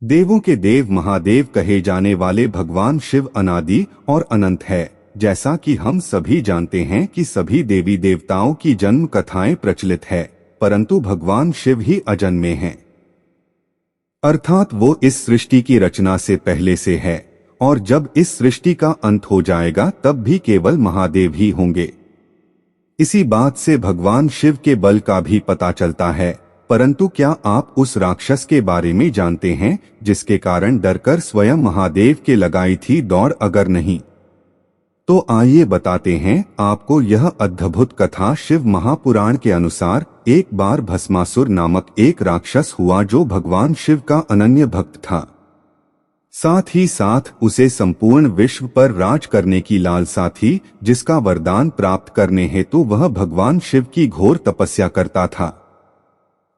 देवों के देव महादेव कहे जाने वाले भगवान शिव अनादि और अनंत है। जैसा कि हम सभी जानते हैं कि सभी देवी देवताओं की जन्म कथाएं प्रचलित है, परंतु भगवान शिव ही अजन्मे हैं। अर्थात वो इस सृष्टि की रचना से पहले से है, और जब इस सृष्टि का अंत हो जाएगा तब भी केवल महादेव ही होंगे। इसी बात से भगवान शिव के बल का भी पता चलता है। परंतु क्या आप उस राक्षस के बारे में जानते हैं जिसके कारण डरकर स्वयं महादेव के लगाई थी दौड़? अगर नहीं तो आइए बताते हैं आपको यह अद्भुत कथा। शिव महापुराण के अनुसार एक बार भस्मासुर नामक एक राक्षस हुआ जो भगवान शिव का अनन्य भक्त था। साथ ही साथ उसे संपूर्ण विश्व पर राज करने की लालसा थी, जिसका वरदान प्राप्त करने हेतु वह भगवान शिव की घोर तपस्या करता था।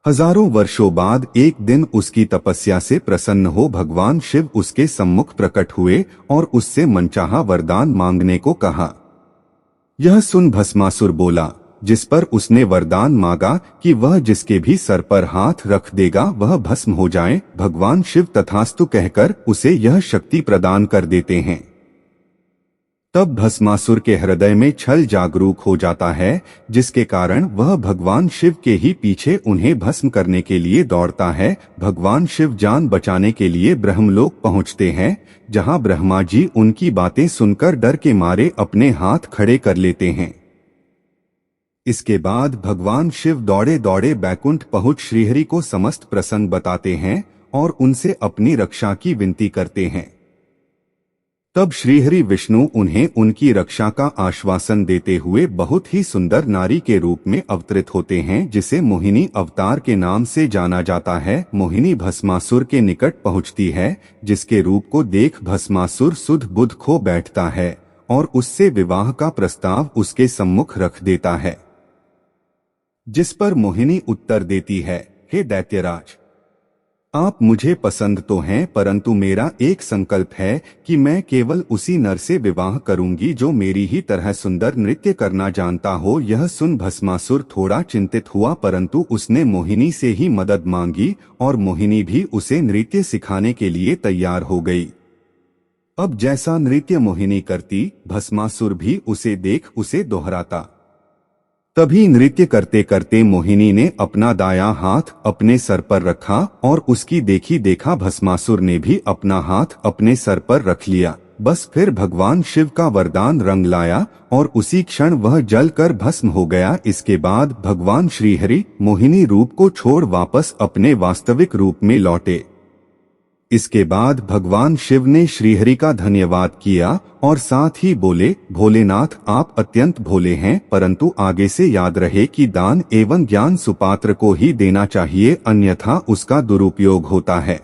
हजारों वर्षों बाद एक दिन उसकी तपस्या से प्रसन्न हो भगवान शिव उसके सम्मुख प्रकट हुए और उससे मनचाहा वरदान मांगने को कहा। यह सुन भस्मासुर बोला, जिस पर उसने वरदान मांगा कि वह जिसके भी सर पर हाथ रख देगा वह भस्म हो जाए। भगवान शिव तथास्तु कहकर उसे यह शक्ति प्रदान कर देते हैं। तब भस्मासुर के हृदय में छल जागरूक हो जाता है, जिसके कारण वह भगवान शिव के ही पीछे उन्हें भस्म करने के लिए दौड़ता है। भगवान शिव जान बचाने के लिए ब्रह्मलोक पहुंचते हैं, जहां ब्रह्मा जी उनकी बातें सुनकर डर के मारे अपने हाथ खड़े कर लेते हैं। इसके बाद भगवान शिव दौड़े दौड़े बैकुंठ पहुंच श्रीहरि को समस्त प्रसंग बताते हैं और उनसे अपनी रक्षा की विनती करते हैं। तब श्रीहरि विष्णु उन्हें उनकी रक्षा का आश्वासन देते हुए बहुत ही सुंदर नारी के रूप में अवतरित होते हैं, जिसे मोहिनी अवतार के नाम से जाना जाता है। मोहिनी भस्मासुर के निकट पहुंचती है, जिसके रूप को देख भस्मासुर सुध बुध खो बैठता है और उससे विवाह का प्रस्ताव उसके सम्मुख रख देता है। जिस पर मोहिनी उत्तर देती है, हे दैत्यराज, आप मुझे पसंद तो हैं, परंतु मेरा एक संकल्प है कि मैं केवल उसी नर से विवाह करूंगी जो मेरी ही तरह सुंदर नृत्य करना जानता हो। यह सुन भस्मासुर थोड़ा चिंतित हुआ, परंतु उसने मोहिनी से ही मदद मांगी और मोहिनी भी उसे नृत्य सिखाने के लिए तैयार हो गई। अब जैसा नृत्य मोहिनी करती, भस्मासुर भी उसे देख उसे दोहराता। तभी नृत्य करते करते मोहिनी ने अपना दायां हाथ अपने सर पर रखा और उसकी देखी देखा भस्मासुर ने भी अपना हाथ अपने सर पर रख लिया। बस फिर भगवान शिव का वरदान रंग लाया और उसी क्षण वह जलकर भस्म हो गया। इसके बाद भगवान श्रीहरि मोहिनी रूप को छोड़ वापस अपने वास्तविक रूप में लौटे। इसके बाद भगवान शिव ने श्रीहरि का धन्यवाद किया और साथ ही बोले, भोलेनाथ आप अत्यंत भोले हैं, परंतु आगे से याद रहे कि दान एवं ज्ञान सुपात्र को ही देना चाहिए, अन्यथा उसका दुरुपयोग होता है।